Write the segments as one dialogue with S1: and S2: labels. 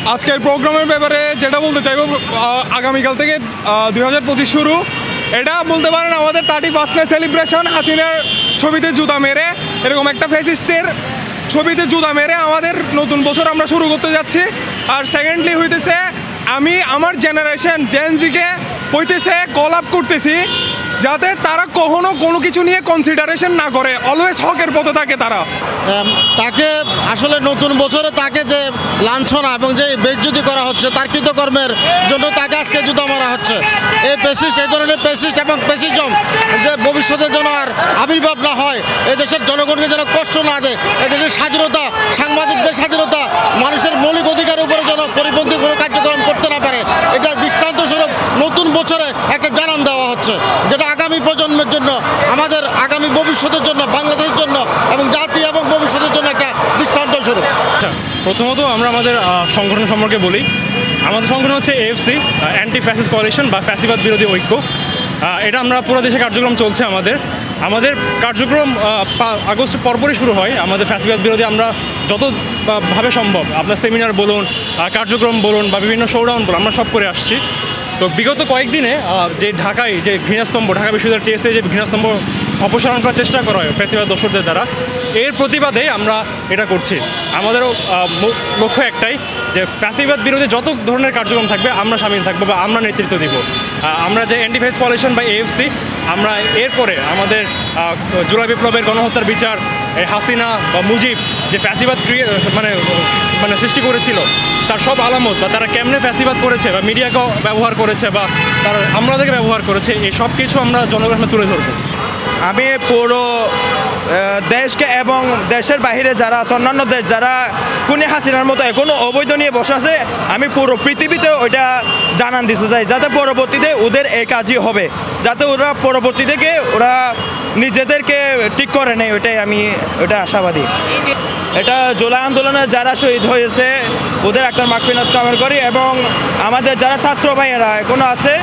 S1: আজকের প্রোগ্রামের ব্যাপারে যেটা বলতে চাইবো, আগামীকাল থেকে 2025 শুরু। এটা বলতে পারেন আমাদের 31st সেলিব্রেশন। হাসিনার ছবিতে জুতা মেরে, এরকম একটা ফ্যাসিস্টের ছবিতে জুতা মেরে আমাদের নতুন বছর আমরা শুরু করতে যাচ্ছি। আর সেকেন্ডলি হইতেছে, আমি আমার জেনারেশন জেনজিকে হইতেছে কল আপ করতেছি যাতে তারা কখনো কোনো কিছু নিয়ে কনসিডারেশন না করে, অলওয়েজ হকের পথে থাকে।
S2: তাকে আসলে নতুন বছরে তাকে যে লাঞ্ছনা এবং যে বেইজ্জতি করা হচ্ছে তার কৃতকর্মের জন্য তাকে আজকে জুতা মারা হচ্ছে। এই পেসিস্ট, এই ধরনের পেসিস্ট এবং পেসিজম যে ভবিষ্যতের জন্য আর আবির্ভাব না হয়, এদেশের জনগণকে যেন কষ্ট না দেয়, এদেশের স্বাধীনতা, সাংবাদিকদের স্বাধীনতা, মানুষের মৌলিক অধিকারের উপরে যেন পরিপন্থী কোনো কার্যক্রম করতে না পারে, এটা দৃষ্টান্তস্বরূপ নতুন বছরে একটা জানান দেওয়া হচ্ছে, যেটা আগামী প্রজন্মের জন্য, আমাদের আগামী ভবিষ্যতের জন্য, বাংলাদেশের জন্য এবং জাতি এবং ভবিষ্যতের জন্য একটা দৃষ্টান্তস্বরূপ।
S3: প্রথমত আমরা আমাদের সংগঠন সম্পর্কে বলি। আমাদের সংগঠন হচ্ছে এএফসি, অ্যান্টি ফ্যাসিস্ট কোয়ালিশন বা ফ্যাসিবাদ বিরোধী ঐক্য। এটা আমরা পুরো দেশে কার্যক্রম চলছে। আমাদের কার্যক্রম আগস্টের পরপরই শুরু হয়। আমাদের ফ্যাসিবাদ বিরোধী আমরা যতভাবে সম্ভব, আপনার সেমিনার বলুন, কার্যক্রম বলুন বা বিভিন্ন শোডাউন বলুন, আমরা সব করে আসছি। তো বিগত কয়েকদিনে যে ঢাকায় যে ঘৃণাস্তম্ভ, ঢাকা বিশ্ববিদ্যালয় টিএসএ যে ঘৃণাস্তম্ভ অপসারণ করার চেষ্টা করা হয় ফ্যাসিবাদ দোসরদের দ্বারা, এর প্রতিবাদে আমরা এটা করছি। আমাদেরও লক্ষ্য একটাই যে ফ্যাসিবাদ বিরোধী যত ধরনের কার্যক্রম থাকবে আমরা সামিল থাকবো বা আমরা নেতৃত্ব দিব। আমরা যে অ্যান্টি ফ্যাসিস্ট কোয়ালিশন বা এএফসি, আমরা এরপরে আমাদের জুলাই বিপ্লবের গণহত্যার বিচার, হাসিনা বা মুজিব যে ফ্যাসিবাদ মানে সৃষ্টি করেছিল তার সব আলামত বা তারা কেমনে ফ্যাসিবাদ করেছে বা মিডিয়াকেও ব্যবহার করেছে বা তারা আমলাদেরকে ব্যবহার করেছে, এই সব কিছু আমরা জনগণের তুলে ধরবো।
S4: আমি পুরো দেশকে এবং দেশের বাইরে যারা আছে, অন্যান্য দেশ যারা খুনি হাসিনার মতো এখনও অবৈধ নিয়ে বসে আছে, আমি পুরো পৃথিবীতে ওইটা জানান দিতে চাই, যাতে পরবর্তীতে ওদের এই কাজই হবে, যাতে ওরা পরবর্তী থেকে ওরা নিজেদেরকে ঠিক করে নেয়। ওটা আশাবাদী। এটা জুলাই আন্দোলনে যারা শহীদ হয়েছে ওদের একটা মাগফিরাত কামনা করি, এবং আমাদের যারা ছাত্র ভাইয়েরা এখনও আছে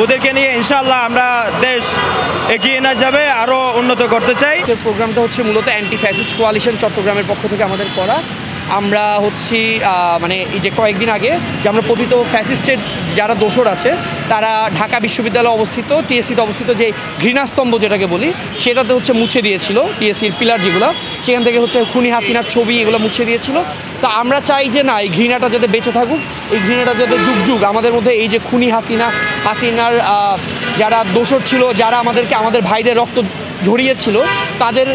S4: ওদেরকে নিয়ে ইনশাআল্লাহ আমরা দেশ এগিয়ে না যাবে, আরও উন্নত করতে চাই।
S5: প্রোগ্রামটা হচ্ছে মূলত অ্যান্টি ফ্যাসিস্ট কোয়ালিশন চট্টগ্রামের পক্ষ থেকে আমাদের করা। আমরা হচ্ছি এই যে কয়েকদিন আগে যে আমরা পতিত ফ্যাসিস্টের যারা দোসর আছে তারা ঢাকা বিশ্ববিদ্যালয়ে অবস্থিত, টিএসসিতে অবস্থিত যে ঘৃণাস্তম্ভ যেটাকে বলি সেটাতে হচ্ছে মুছে দিয়েছিল, টিএসসির পিলার যেগুলো, সেখান থেকে হচ্ছে খুনি হাসিনার ছবি এগুলো মুছে দিয়েছিল। তো আমরা চাই যে না, এই ঘৃণাটা যাতে বেঁচে থাকুক, এই ঘৃণাটা যাতে যুগ যুগ আমাদের মধ্যে, এই যে খুনি হাসিনার যারা দোসর ছিল, যারা আমাদের ভাইদের রক্ত ঝরিয়েছিল, তাদের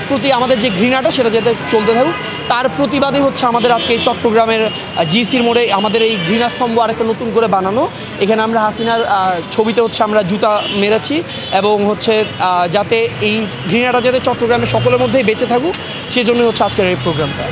S5: প্রতি আমাদের যে ঘৃণাটা সেটা যাতে চলতে থাকুক, তার প্রতিবাদে হচ্ছে আমাদের আজকে এই চট্টগ্রামের জিসির মোড়ে আমাদের এই ঘৃণাস্তম্ভ আরেকটা নতুন করে বানানো। এখানে আমরা হাসিনার ছবিতে হচ্ছে আমরা জুতা মেরেছি, এবং হচ্ছে যাতে এই ঘৃণাটা যাতে চট্টগ্রামের সকলের মধ্যেই বেঁচে থাকুক, সেজন্য হচ্ছে আজকের এই প্রোগ্রামটা।